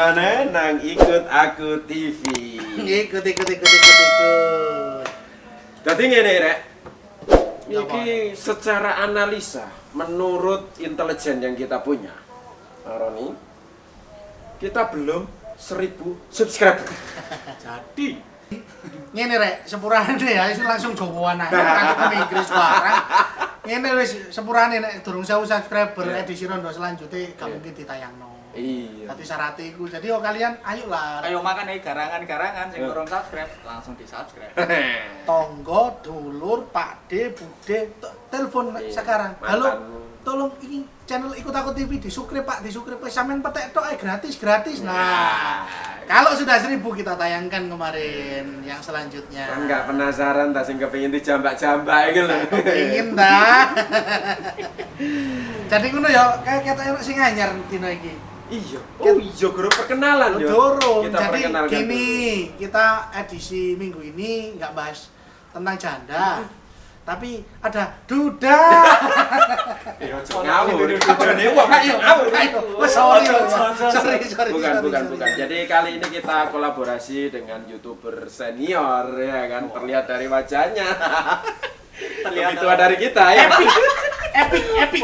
mana nang ikut aku TV. Ikut. Jadi ngene rek. Iki secara analisa menurut intelijen yang kita punya, Roni, kita belum 1000 subscriber. Jadi ngene rek, sepurane ya iso langsung Jawaan ae kan Inggris barang. Ngene wis sepurane nek durung 1000 subscriber edisi rondo selanjutnya gak mungkin ditayangno. Iya. Dadi syarat iku. Jadi kalian ayolah. Ayo makan garangan sing kurang subscribe langsung di-subscribe. Tonggo, dulur, pakde, bude, telepon sekarang. Halo, tolong ini channel Ikut Aku TV di-subscribe Pak, di-subscribe sampean petek tok gratis. Nah, kalau sudah 1000 kita tayangkan kemarin yang selanjutnya. Enggak penasaran ta sing kepengin dijambak-jambak iki lho. Ingin ta. Jadi ngono ya, kayak kata sing anyar dino iki. Iya. Oh iya, guru perkenalan ya. Dorong. Kita Jadi perkenalkan gini, dulu. kita edisi minggu ini nggak bahas tentang janda. Tapi ada duda. Iya, ngawur. Tujuane wong ngawur. Sorry. Bukan. Jadi kali ini kita kolaborasi dengan YouTuber senior ya kan, terlihat dari wajahnya. Lebih tua dari kita ya. Epic.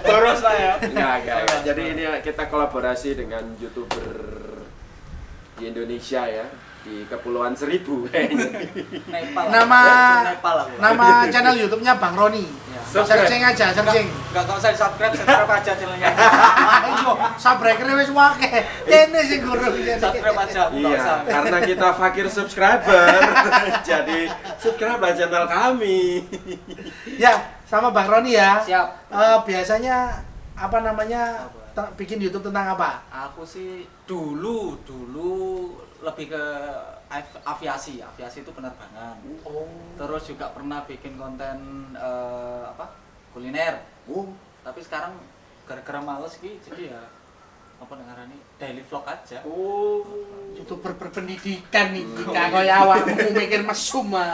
Boros lah ya. Enggak. Jadi ini kita kolaborasi dengan YouTuber di Indonesia ya, di Kepulauan Seribu. Nepal. Nama channel YouTube-nya Bang Roni. Searching aja. Enggak usah di-subscribe aja channelnya. Ayo, subscriber wis akeh. Kene sing guru Subscribe aja. Iya, karena kita fakir subscriber. Jadi subscribe channel kami. Ya, sama Bang Roni ya. Siap. Biasanya apa namanya bikin YouTube tentang apa? Aku sih dulu lebih ke aviasi itu penerbangan. Oh. Terus juga pernah bikin konten kuliner. Tapi sekarang gara-gara males gitu jadi ya apa ngarani daily vlog aja. Oh, YouTuber berpendidikan nih. Kaya awakmu mikir mesum ae.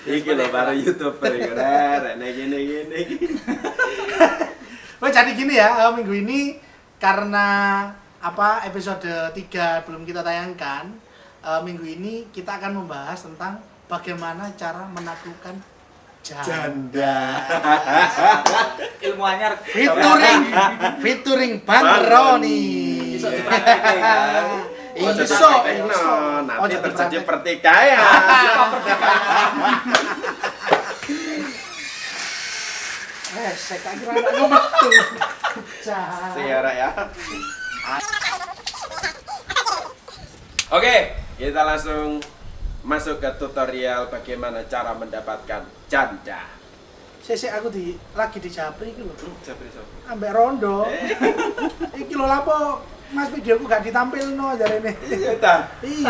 iki lho baru YouTuber keren, gini. Oh, jadi gini ya, minggu ini karena episode 3 belum kita tayangkan, minggu ini kita akan membahas tentang bagaimana cara menaklukkan janda. Ilmu anyar Featuring Bang Roni. Iso dipraktekke ya. Iso. Nanti terjadi pertikaian. Saya kira ngomong tuh. Siara ya. Oke, kita langsung masuk ke tutorial bagaimana cara mendapatkan janda. Aku lagi di Japri iki lho. Japri sopo? Ambek rondo. Iki lho lapo Mas videoku gak ditampilno jarene. Iya ta. Iya.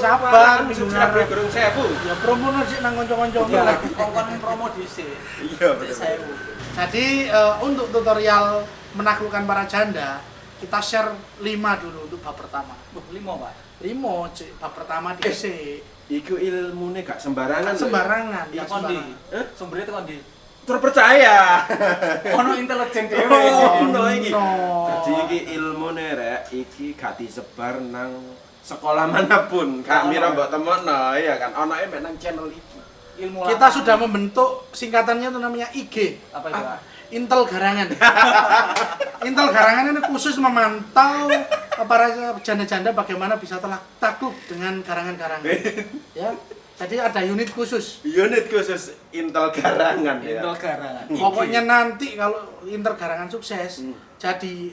Sabar, subscribe kurang 1000. Ya promono sik nang kanca-kancamu Iya, lah. kongkon promo dhisik. Iya, betul. Jadi untuk tutorial menaklukkan para janda, kita share 5 dulu untuk bab pertama. 5, Pak. 5 cek bab pertama dhisik. Iku ilmune gak sembarangan. Sembarangan. Ya kondi. Sumbernya itu kondi. Terpercaya. Ono intelijen dhewe. Ono iki. No. Dadi iki ilmune rek, iki gak disebar nang sekolah manapun. Kami mbok temokno ya kan. Onoke mek nang channel iki. Ilmu Kita sudah membentuk singkatannya itu namanya IG. apa itu, Pak? Intel Garangan. Intel Garangan ini khusus memantau para janda-janda bagaimana bisa takluk dengan garangan-garangan. Ya. Jadi ada unit khusus Intel Garangan ya. Intel garangan. Pokoknya nanti kalau Intel Garangan sukses jadi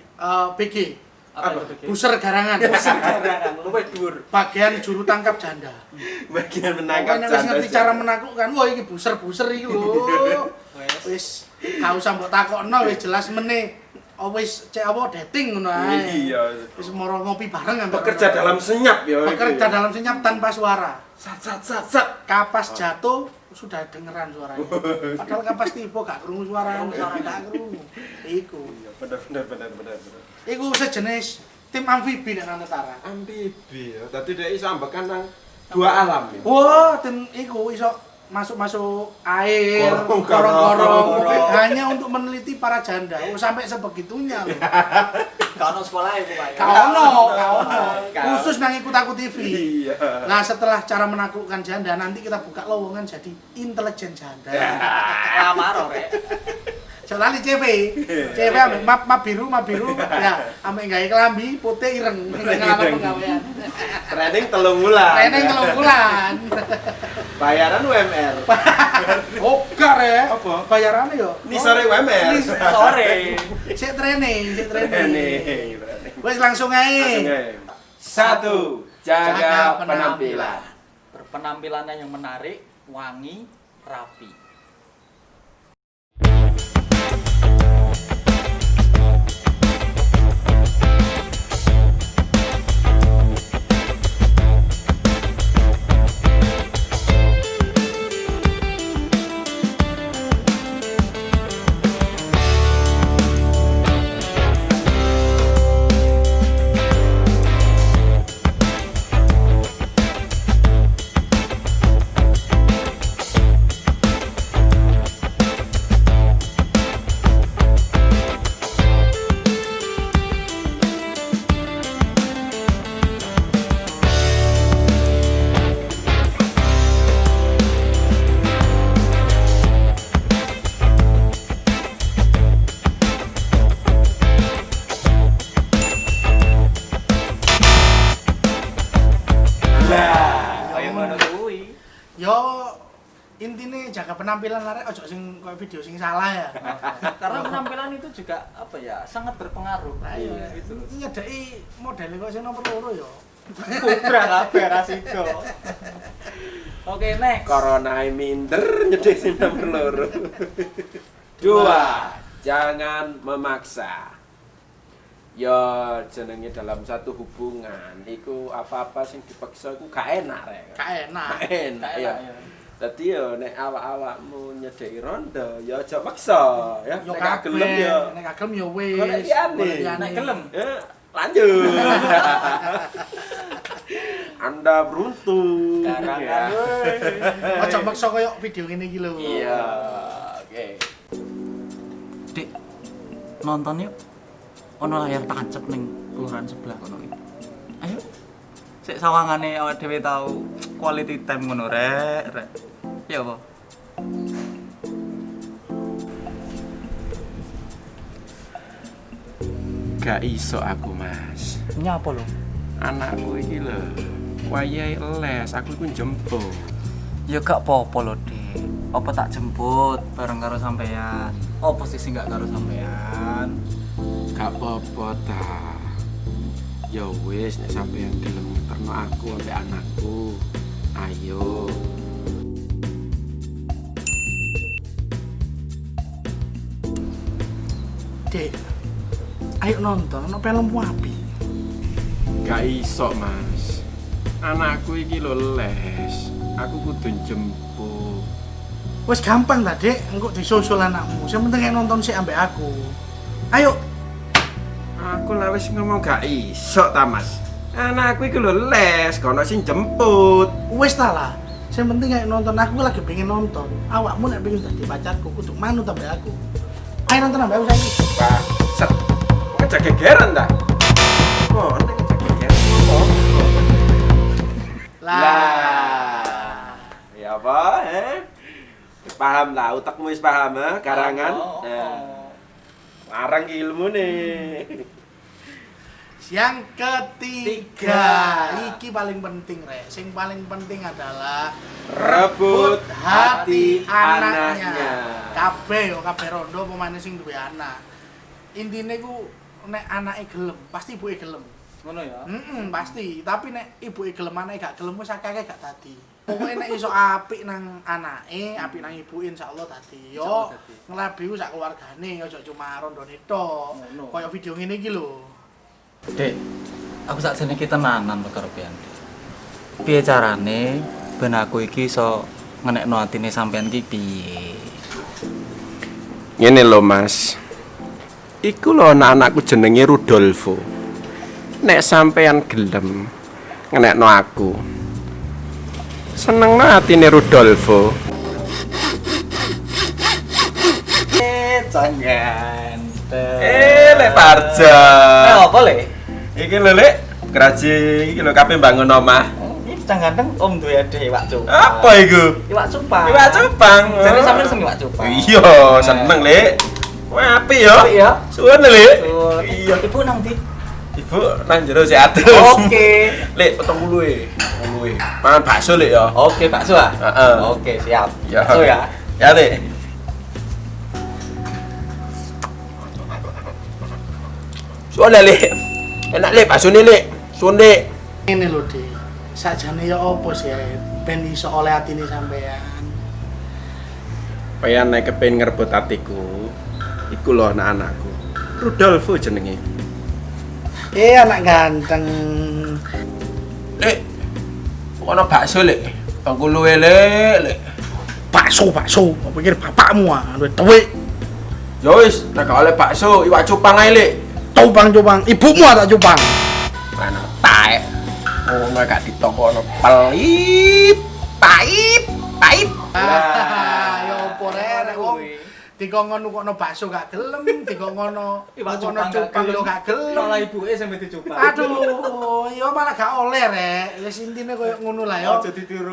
BG. Apa itu, BG? Buser Garangan. Garangan, luwih dhuwur. Bagian juru tangkap janda. Bagian menangkap Pokoknya wis janda. ngerti cara menaklukkan. Wah iki buser iki lho. Wis gak usah mbok takokno wis jelas meneh. Wis cek dating ngono ae. Iya. Wis moro ngopi bareng ambek Bekerja dalam senyap ya. bekerja dalam senyap tanpa suara. Sat. Kapas jatuh sudah dengeran suaranya. Padahal kapas tiba gak krungu suaranya, gak krungu. Iku. Bener. Iku sejenis tim amfibi nek nang utara. Amfibi ya. Dadi dhek iso ambekan nang dua alam ya. Wah, tim iku iso masuk air, Korong-korong. hanya untuk meneliti para janda. Oh, sampai sebegitunya loh. Kau sekolah ya, Pak. Kau Kau. khusus nang ikut aku TV. Iya. Nah, setelah cara menaklukkan janda, nanti kita buka lowongan jadi intelijen janda. Lamar rek. Soalnya CV ambek map biru, ya, ambek gawe kelambi putih ireng, ngelamar pegawaian. Training 3 bulan. Training 3 bulan. Bayaran UMR. Ogar ya. Apa? Bayarannya yo. Ini sore UMR. Sore. Sik training. Nih. Wes langsung ae. 1. Jaga penampilan. Berpenampilannya yang menarik, wangi, rapi. Yo intinya jaga penampilan arek ojo sing koyo video sing salah ya. Karena penampilan itu juga apa ya, sangat berpengaruh. Ayo gitu. nyedeki modele kok sing nomor loro yo. Kubra kabeh rasiko. Oke, next. Corona minder nyedek sing nomor 2. 2. Jangan memaksa. Ya jenenge dalam satu hubungan iku apa-apa sing dipaksa iku gak enak rek. Gak enak. Gak enak ya. Dadi yo nek awak-awakmu nyedeki rondo ya aja maksa ya. Yo Nek gak kabeh, gelem ya. nek gak gelem yo wis. Golek liyane. Nek gelem. Ya, lanjut. Anda beruntung. Karangan woi. Ojo maksa koyo video ngene iki lho. Iya. Oke. Dik, nonton yuk. Ono layar tancep ning kelurahan sebelah kono iki. Ayo. Sik sawangane awake dhewe tau quality time ngono rek. Ya apa? Gak iso aku, Mas. Nyapa lho? Anakku iki lho, wayahe les, aku iku jemput. Ya gak apa-apa lho, Dik. Apa tak jemput bareng karo sampean? Apa sih gak karo sampean? Gak apa-apa ta. Ya wis nek sampeyan gelem terno aku ambek anakku. Ayo. Dek. Ayo nonton, ono film apik. Gak iso, Mas. Anakku iki lho les. Aku kudu jemput. Wes gampang ta, Dek, engko disusul anakmu. Sing penting nonton sik ambek aku. Ayo. Aku lah wis ngomong gak iso ta, Mas. Anakku iki lho les, kono sing jemput. Wes ta lah. Sing penting ayo nonton, aku lagi pengen nonton. Awakmu nek pengen dadi pacarku kudu manut ambek aku. Ayo nonton ambek aku saiki. Pak, set. Ngejak gegeran ta? Oh, nek ngejak gegeran. Lah. Ya apa, Paham lah, utakmu wis paham, karangan. Oh. Ngarang ilmu nih. Yang ketiga, iki paling penting, Rek. Sing paling penting adalah Rebut hati anaknya. anaknya. Kabeh rondo pemaine sing duwe anak. Intine ku nek anake gelem, pasti ibuke gelem. Ngono ya. Pasti. Tapi nek ibuke gelem anake gak gelem wis akeh gak dadi. Pokoke nek iso apik nang anake, apik nang ibuke insyaallah dadi. Yo nglabi ku sak keluargane, aja cuma rondone tok. Kaya video ngene iki lho. Dek, aku sakjane iki tenanan lho karo pian. Piye carane ben aku iki iso ngenekno atine sampean iki piye? Ngene lho, Mas. Iku lho anak-anakku jenenge Rudolfo. Nek sampean gelem ngenekno aku. Senengno atine Rudolfo. Jangan. Lek Parjo. Apa le? Iki lho Lek, keraji iki lho kabeh bangun omah. Ini ganteng om duwe ade iwak cupang. Apa iku? Iwak cupang. Iwak cupang. Jadi sampeyan seneng iwak cupang. Iya, seneng Lek. Wah, apik ya. Apik ya. Suwun Lek. Iya, ibu nang ndi? Ibu nang jero sik atus. Oke. Lek, potong puluhe. Puluhe. Mangan bakso Lek ya. Oke, bakso ah? Heeh. Oke, siap. Ya. Bakso ya. Ya Lek. Suwun Lek. Enak Lek bakso ne Lek. Suwun Lek. Ini lho, Dik. Sakjane ya apa sih ben iso oleh atine sampean. Pengen nek kepen ngerebut atiku. Iku lho anak-anakku. Rudolfo jenenge. Anak ganteng. Lek. Ono bakso Lek. Aku luwe Lek. Bakso. Apa pikir bapakmu ah, duwe duit. Ya wis, nek gak oleh bakso, iwak cupang ae Lek. Cupang. Ibumu tak cupang. Mana taek. Ngono gak ditokono pelip. Pahit. Ya opo rek wong dikongkon nukokno bakso gak gelem, dikongkon Iwak cupang yo gak gelem. Malah ibuke sampe dicupang. Aduh, yo malah gak oleh rek. Wis intine koyo ngono lah yo.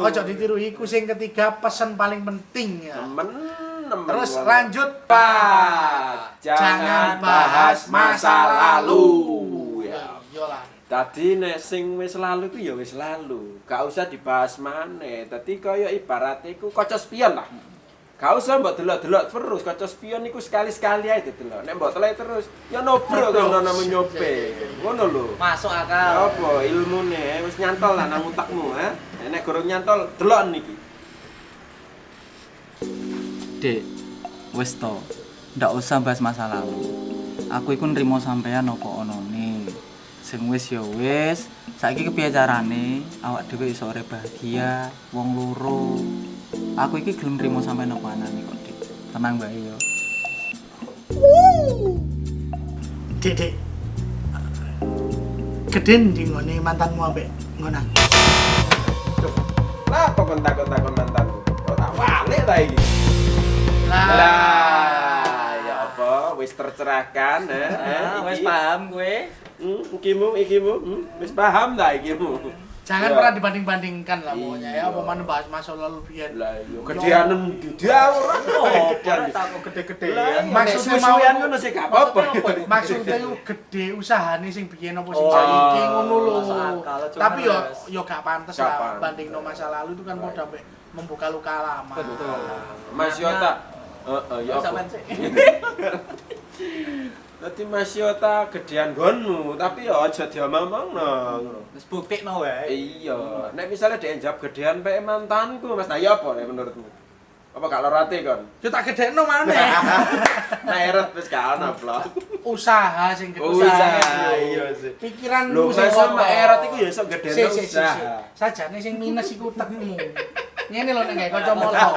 Ojo ditiru iku sing ketiga pesen paling penting ya. Nemen. Terus lanjut Pak. Jangan bahas masa lalu. Ya. Iyalah. Tadi nek sing wis lalu ku ya wis lalu. Gak usah dibahas maneh. Dadi kaya ibaratnya iku kaca spion lah. Gak usah mbok delok-delok terus, kaca spion iku sekali-sekali ae didelok. Nek mbok telek terus, ya nobro kok ana nyobe. Ngono lho. Masuk akal. Apa ilmune wis nyantol lah nang utakmu, ha? Nek gorong nyantol, delok niki. Dek, wis to. Ndak usah bahas masa lalu. Aku iku nrimo sampean apa onone. Sing wis ya wis, saiki kepiye carane awak dhewe iso urip bahagia, wong loro. Aku iki gelem nrimo sampean apa anane kok, Dik. Tenang bae yo. Dek. Geden di ngone mantanmu ambek ngona. Lah kok kontak-kontakon mantanku. Kok tak walik ta iki? Lah, ya apa wis tercerahkan Wis paham kowe. Ikimu wis paham ta ikimu? jangan Ya. pernah dibanding-bandingkan lah pokoknya ya. Iya. Apa mana bahas masa lalu biyen. Lah iya gedeanen dia ora Ora tak kok gede-gede. Maksudnya suwe-suwean mau- ngono sih gak apa-apa. Maksudnya yo gede usahane sing biyen apa sing Oh, saiki ngono lho. masuk akal, cuman Tapi yo wes. gak pantes Gak lah pantes. bandingno masa lalu itu kan padha ambek membuka luka lama. Betul. Mas Yota ya apa? Sampean sik. Dadi Mas Yota gedean gonmu, tapi ya aja diomong-omongno. Wis buktikno wae. Iya, nek misalnya dia jawab gedean pek mantanku, Mas, nah ya apa nek menurutmu? Apa gak loro ati kon? Yo tak gedekno maneh. Nah, eret wis gak ono vlog. Usaha sing gede. Usaha, iya sih. Pikiranmu Lho, sing masa kotor. mak eret iku ya iso gedene Si. usaha. Sajane sing minus iku utekmu. Ngene lho nek gawe kacamata.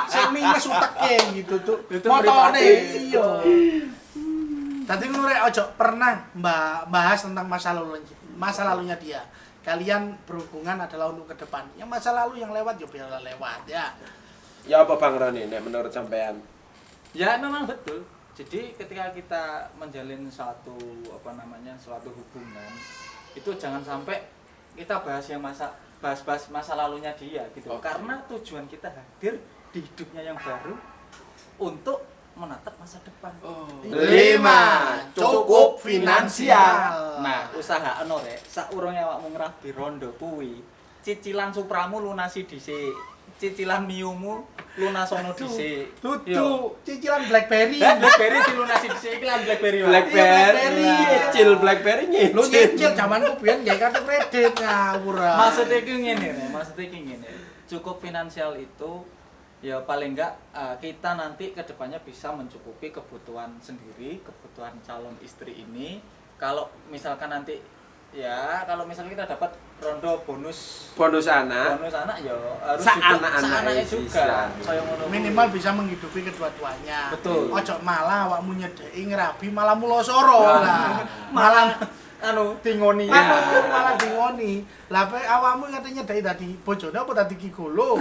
Sing minus uteke gitu tuh. Itu Motone pribadi. iya. Tadi ngono rek ojo pernah bahas tentang masa lalunya dia. Kalian berhubungan adalah untuk ke depan. Yang masa lalu yang lewat ya biarlah lewat ya. Ya apa Bang Roni nek menurut sampean? Ya memang betul. Jadi ketika kita menjalin suatu hubungan itu jangan sampai kita bahas masa lalunya dia gitu. Oke. Karena tujuan kita hadir di hidupnya yang baru untuk menatap masa depan. Oh. 5. Cukup finansial. Nah, usahakno rek, saurunge awakmu ngrabi rondo kuwi, cicilan Supramu lunasi dhisik. Cicilan Miumu lunasono dhisik. Tutu cicilan BlackBerry. BlackBerry dilunasi dhisik iki lan BlackBerry. wae. Blackberry, nyicil Blackberry nyicil. Lu nyicil zamanku biyen gawe kartu kredit ngawur. Maksudnya iki ngene. Cukup finansial itu ya paling enggak kita nanti kedepannya bisa mencukupi kebutuhan sendiri, kebutuhan calon istri ini. Kalau misalkan nanti kalau misalnya kita dapat rondo bonus anak. ya harus Anak-anaknya juga. bisa. Kayak ngono. Minimal bisa menghidupi kedua-duanya. Betul. Ojo malah awakmu nyedeki ngrabi malah mulosoro Nah, lah. Malah tingoni. malah dingoni. Lah awakmu katanya nyedeki dadi bojone apa dadi gigolo?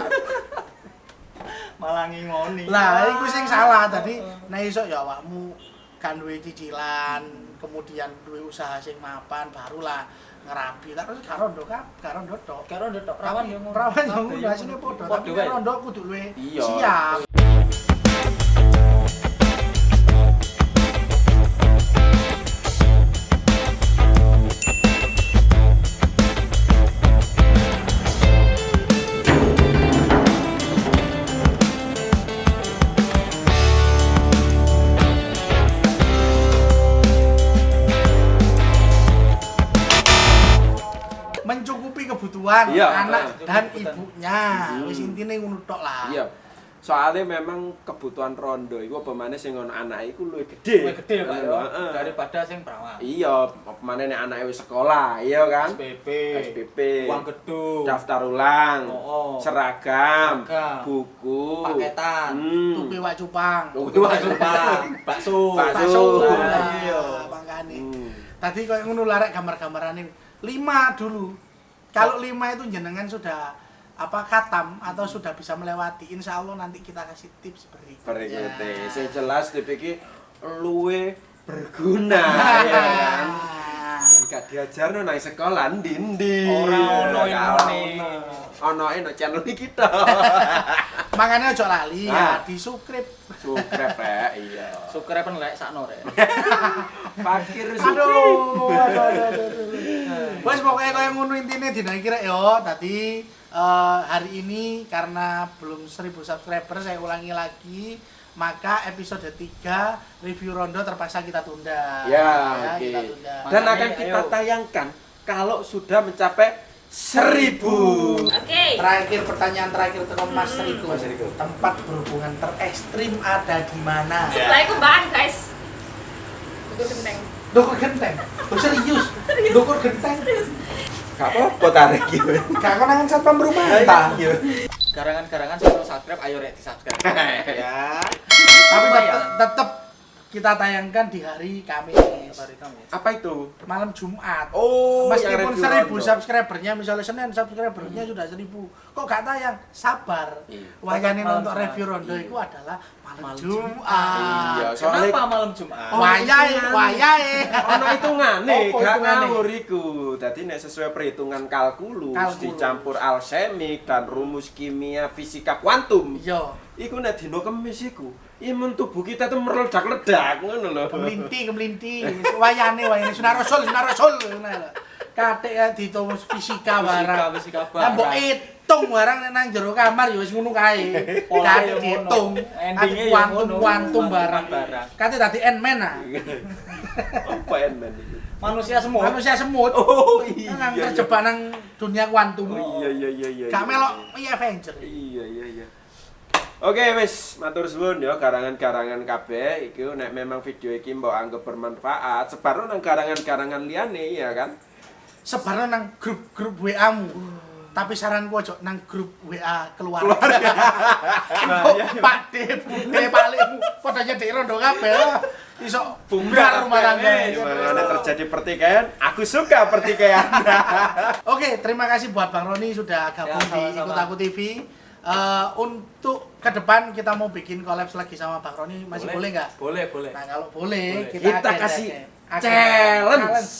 Malah ngingoni. Lah iku sing salah tadi nek iso ya awakmu kan duwe cicilan, kemudian duwe usaha sing mapan barulah ngerabi. Terus gak rondo tok. Karo ndok rawan yo ngono. Perawan yo ngono asine padha, tapi nek rondo kudu luwe Iya. siap. Mencukupi kebutuhan Iya, anak dan ibunya. Hmm. Wis intine ngono tok lah. Iya. Soalnya memang kebutuhan rondo iku apa maneh sing ngono anake iku luwih gedhe. Luwih gede Pak yo Heeh. daripada sing perawan. Iya, apa maneh nek anake wis sekolah, iya kan? SPP, SPP, uang gedung, daftar ulang, Oh, seragam, seragam, buku, paketan, Tuku wak cupang. Tuku wak Jepang, bakso. Bakso. Nah, Iya. makane. Hmm. Tadi koyo ngono larek gambar-gambarane 5 dulu. Kalau 5 itu jenengan sudah khatam atau sudah bisa melewati, insya Allah nanti kita kasih tips berikutnya. Berikutnya, sing jelas DPK luwe berguna ya kan. Dan gak diajarno nang sekolah ndi-ndi. Ora ono ilmune. Onoe nang channel iki to. Makanya ojo lali Ah. ya, di-subscribe. Subscribe ya, iya. Syukur pen lek sakno rek. Fakir Aduh. Wes pokoknya koyo ngono intine dina iki rek yo. Tadi hari ini karena belum 1000 subscriber, saya ulangi lagi, maka episode 3 review rondo terpaksa kita tunda. Ya, oke. kita tunda. Dan Makanya, akan kita ayo. tayangkan kalau sudah mencapai 1000. Oke. Terakhir pertanyaan terakhir ke Mas Riko. Mas Riko. Tempat berhubungan terekstrim ada di mana? Sebelah itu bahan guys. Itu genteng. Dukur genteng. Oh, serius? Dukur genteng. Gak apa-apa tarik gitu. Gak konangan satpam perumahan. ta? Garangan-garangan sing subscribe ayo rek di-subscribe. Ya. Tapi Lumayan. tetap kita tayangkan di hari Kamis. Hari Kamis. Apa itu? Malam Jumat. Oh, yang Meskipun review 1000 rondo. subscribernya, misalnya Senin subscribernya sudah 1000, kok gak tayang? Sabar. Iya. Wayane Malam untuk Jumat. review rondo Iya. itu adalah malam Malam Jumat. Iya, soalnya Kenapa malam Jumat? Wayahe. ono hitungane, Apa gak hitungane? ngawur iku. Dadi nek sesuai perhitungan kalkulus, Kalkulus. dicampur alsemik dan rumus kimia fisika kuantum. Iya, Iku nek dino Kamis iku, imun tubuh kita tuh meledak-ledak ngono lho. kemelinti. Wayane sunah rasul ngono lho. Katik ya ditulis fisika barang. Fisika Lah mbok barang. hitung barang nek nang jero kamar ya wis ngono kae. Polahe Katik ya dihitung. ngono. Endingnya ya Kuantum ngono. kuantum barang. Barang. Kate dadi Ant-Man ah. Apa enak itu? Manusia semua. Manusia semut. Oh iya. Nang iya. terjebak nang dunia kuantum. Oh iya. Gak melok Avenger. Iya. Oke wis, matur suwun ya garangan-garangan kabeh iku nek memang video iki mbok anggap bermanfaat, sebarno nang garangan-garangan liyane ya kan. Sebarno nang grup WA-mu. Tapi saranku ojo nang grup WA keluarga. Pak De, Bude, Pak Lemu padha nyedhek rondo kabeh. Iso bongkar rumah tangga. Gimana terjadi pertikaian? Aku suka pertikaian. Oke, terima kasih buat Bang Roni sudah gabung Ya, di sama-sama. Ikut Aku TV. Untuk ke depan kita mau bikin collab lagi sama Bang Roni, masih boleh nggak? Boleh. Nah, kalau boleh, Boleh. Kita agenda- kasih agenda- challenge.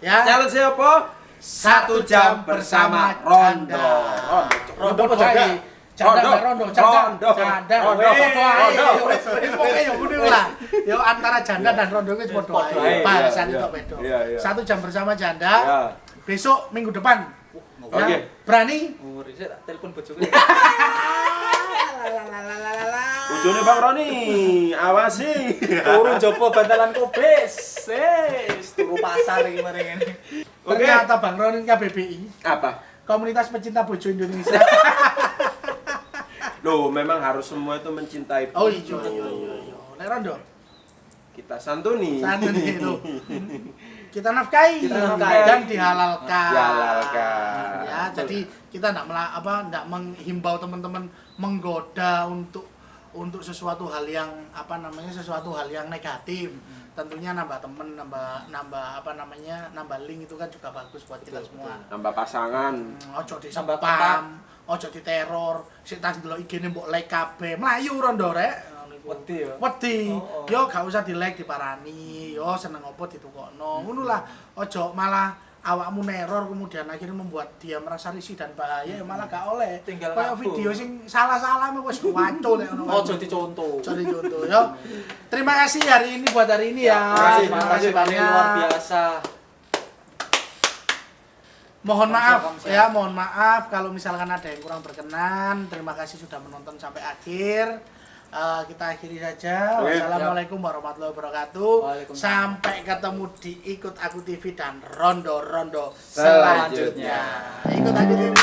Ya. Challenge apa? 1 jam bersama Rondo. Rondo apa Podo jaga? ae. Janda Rondo. Rondo, janda, Rondo. janda, Rondo. podo ae. Rondo. Wis pokoke yo kudu lah. Yo antara janda dan Rondo wis podo Podo ae. ae, Bahasan iya, itu iya. beda. Iya, iya. 1 jam bersama janda. Ya. Besok minggu depan. Oke. Ya, berani? Umur isih tak telepon bojoku. Ujune Bang Roni, awasi. Turun jopo bantalan kobes. Turu pasar iki mari ngene. Oke. Ternyata Bang Roni KBBI, Apa? Komunitas Pecinta Bojo Indonesia. Loh, memang harus semua itu mencintai Oh bojo. iya. Nek Rondo, Kita santuni. sanun itu. Kita nafkahi, Kita nafkahi. dan dihalalkan. Dihalalkan. Ya, jadi kita enggak menghimbau teman-teman menggoda untuk untuk sesuatu hal yang sesuatu hal yang negatif. Tentunya nambah temen, nambah link itu kan juga bagus buat kita semua. Nambah pasangan. Ojo di-spam, ojo diteror, sik tas ndelok IG-ne mbok like kabeh, mlayu rondo rek. Wedi ya. Wedi. Oh. Yo gak usah di-like diparani, yo seneng apa ditukokno. Ngono lah, ojo malah awakmu neror kemudian akhirnya membuat dia merasa risih dan bahaya, malah gak oleh. Tinggal Kayak ngaku. video sing salah-salah wis wancul nek ngono. Ojo dicontoh. Ojo dicontoh yo. Terima kasih hari ini buat hari ini ya. Terima kasih banyak luar biasa. Mohon maaf Kamsa. ya, mohon maaf kalau misalkan ada yang kurang berkenan. Terima kasih sudah menonton sampai akhir. Kita akhiri saja. Oke, Wassalamualaikum warahmatullahi wabarakatuh. Waalaikumsalam. Sampai ketemu di Ikut Aku TV dan rondo-rondo Selanjutnya. selanjutnya. Ikut Aku TV.